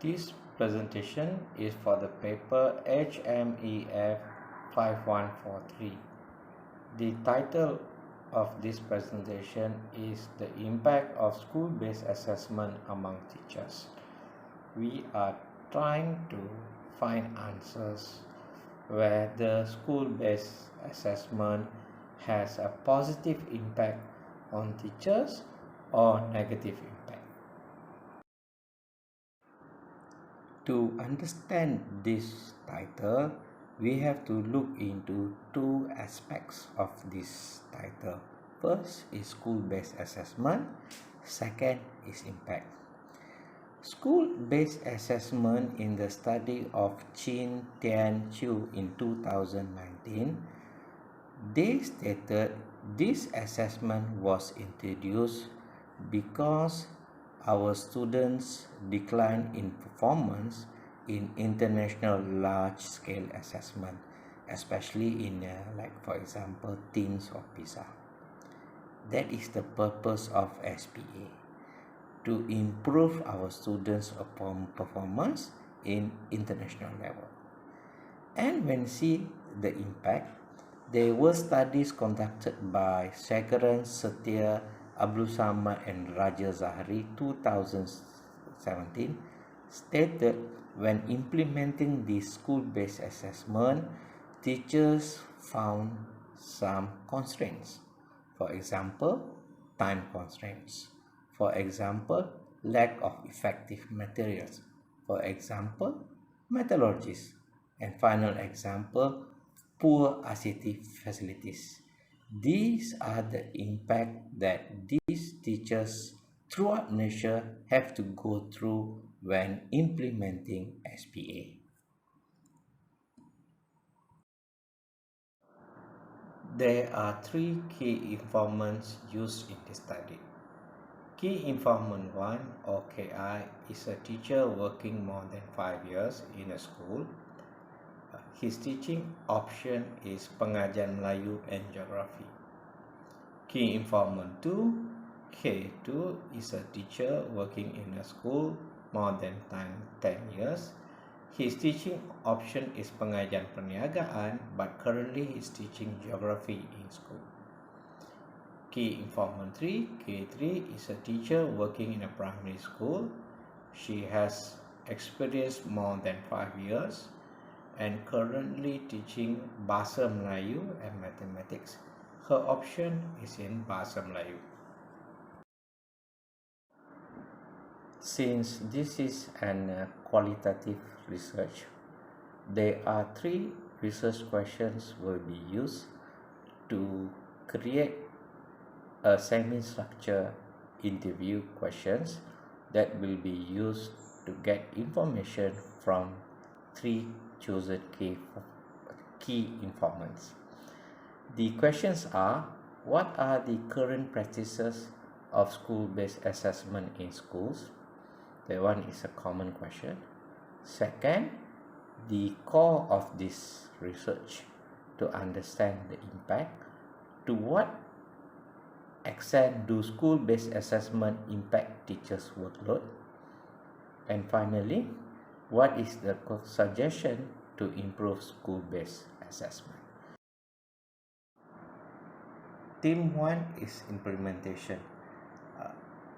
This presentation is for the paper HMEF 5143. The title of this presentation is The Impact of School-Based Assessment Among Teachers. We are trying to find answers where the school-based assessment has a positive impact on teachers or negative impact. To understand this title, we have to look into two aspects of this title. First is school-based assessment, second is impact. School-based assessment in the study of Chin Tian Chu in 2019, they stated this assessment was introduced because our students decline in performance in international large-scale assessment, especially in for example, TEENS or PISA. That is the purpose of SPA, to improve our students' performance in international level. And when see the impact, there were studies conducted by Sekaran, Setia, Abdul Samad and Raja Zahari 2017 stated when implementing this school-based assessment, teachers found some constraints. For example, time constraints. For example, lack of effective materials. For example, methodologies. And final example, poor ICT facilities. These are the impact that these teachers throughout Malaysia have to go through when implementing SPA. There are three key informants used in this study. Key Informant 1 or KI is a teacher working more than 5 years in a school. His teaching option is Pengajian Melayu and Geography. Key Informant 2, K2 is a teacher working in a school more than 10 years. His teaching option is Pengajian Perniagaan, but currently he is teaching Geography in school. Key Informant 3, K3 is a teacher working in a primary school. She has experienced more than 5 years and currently teaching Bahasa Melayu and Mathematics. Her option is in Bahasa Melayu. Since this is an qualitative research, there are three research questions will be used to create a semi-structured interview questions that will be used to get information from three chosen key informants. The questions are: what are the current practices of school-based assessment in schools? That one is a common question. Second, the core of this research to understand the impact. To what extent do school-based assessment impact teachers' workload? And finally, what is the suggestion to improve school-based assessment? Team 1 is implementation.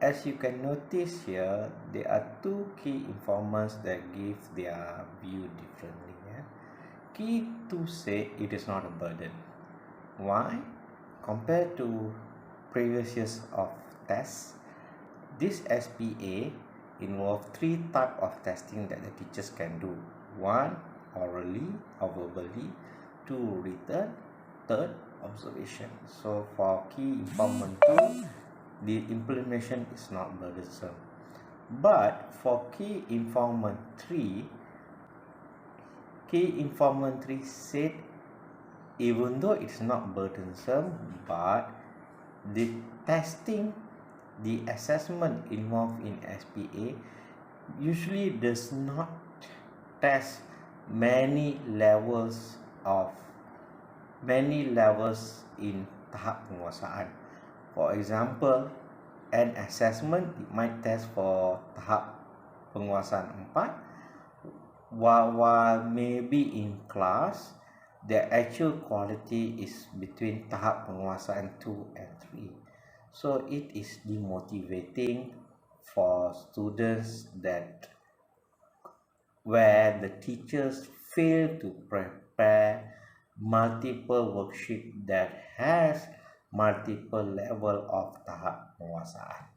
As you can notice here, there are two key informants that give their view differently. Key 2 say it is not a burden. Why? Compared to previous years of tests, this SPA involves three types of testing that the teachers can do. One, orally or verbally. Two, written. Third, observation. So for key informant 2, the implementation is not burdensome. But for key informant 3, said even though it's not burdensome, but the testing, the assessment involved in SPA usually does not test many levels in tahap penguasaan. For example, an assessment it might test for tahap penguasaan 4, while maybe in class the actual quality is between tahap penguasaan 2 and 3. So it is demotivating for students that where the teachers fail to prepare multiple worksheet that has multiple level of tahap penguasaan.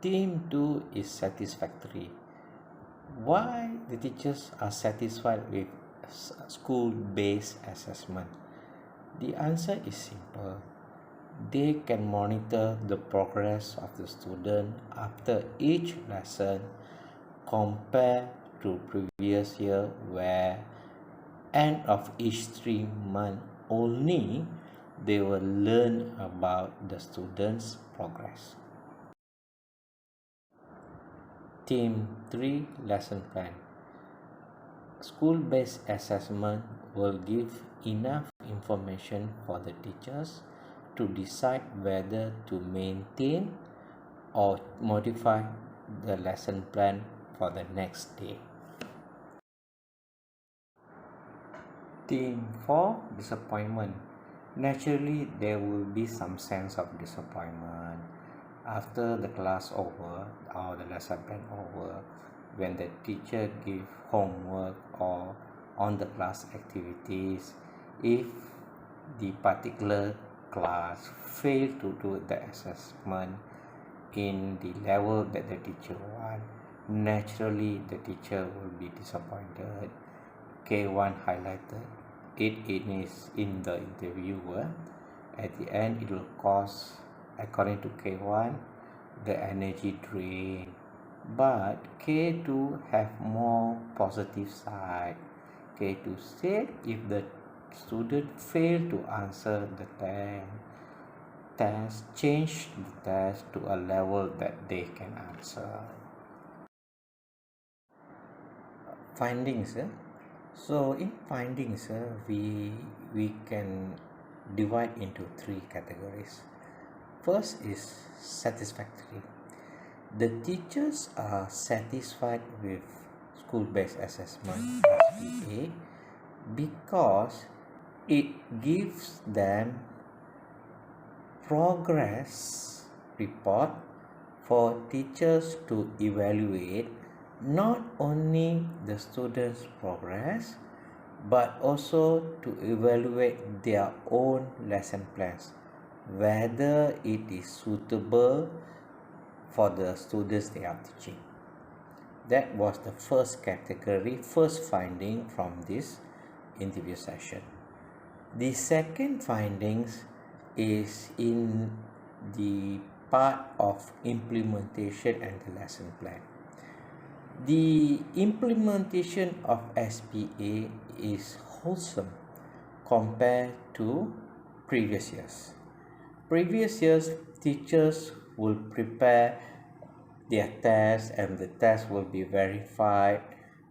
Team 2 is satisfactory. Why the teachers are satisfied with school-based assessment? The answer is simple. They can monitor the progress of the student after each lesson compared to previous year where end of each 3 months only they will learn about the students' progress. Team 3 lesson plan. School-based assessment will give enough information for the teachers to decide whether to maintain or modify the lesson plan for the next day. Team 4 disappointment. Naturally, there will be some sense of disappointment after the class over or the lesson plan over, when the teacher give homework or on the class activities. If the particular class fail to do the assessment in the level that the teacher want, naturally the teacher will be disappointed. K1 highlighted it is in the interviewer. At the end, it will cause, according to K1, the energy drain. But K2 have more positive side. K2 said if the student fail to answer the test, change the test to a level that they can answer. Findings. So in findings, we can divide into 3 categories. First is satisfactory. The teachers are satisfied with school-based assessment SPA because it gives them progress report for teachers to evaluate not only the students' progress but also to evaluate their own lesson plans, whether it is suitable for the students they are teaching. That was the first category, first finding from this interview session. The second findings is in the part of implementation and the lesson plan. The implementation of SPA is wholesome compared to previous years. Previous years, teachers will prepare their tests and the test will be verified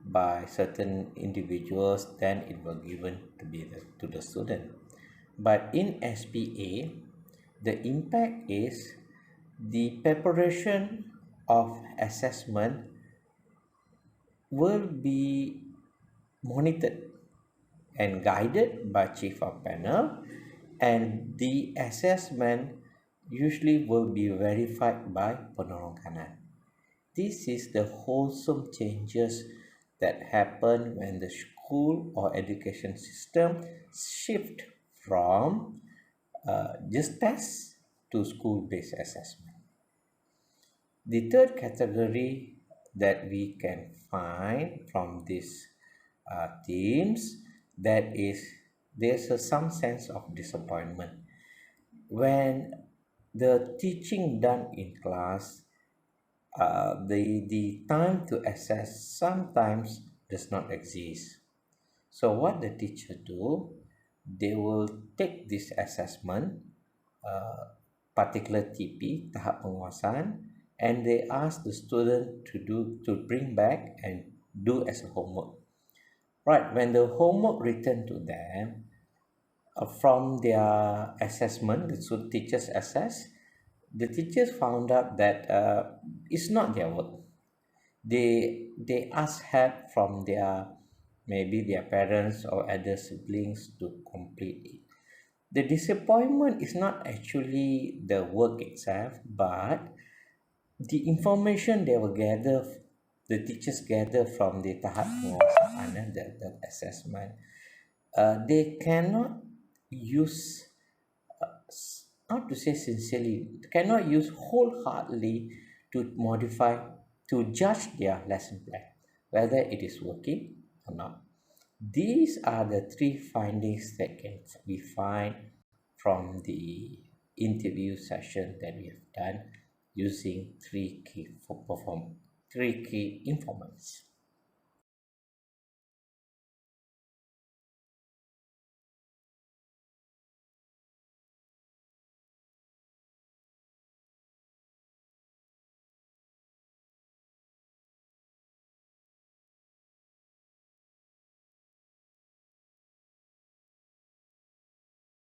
by certain individuals, then it will given to the student. But in SPA, the impact is the preparation of assessment will be monitored and guided by chief of panel, and the assessment usually will be verified by penolong kanan. This is the wholesome changes that happen when the school or education system shift from just tests to school-based assessment. The third category that we can find from these themes, that is there's some sense of disappointment when the teaching done in class, the time to assess sometimes does not exist. So what the teacher do, they will take this assessment, particular TP, tahap penguasaan, and they ask the student to bring back and do as a homework. Right, when the homework returned to them from their assessment, the teachers assess, the teachers found out that it's not their work. They ask help from their, maybe their parents or other siblings to complete it. The disappointment is not actually the work itself, but the information they will gather, the teachers gather from the tahap penguasaan, the assessment. They cannot use, how to say sincerely, cannot use wholeheartedly to modify, to judge their lesson plan, whether it is working or not. These are the three findings that can be found from the interview session that we have done using three key informants.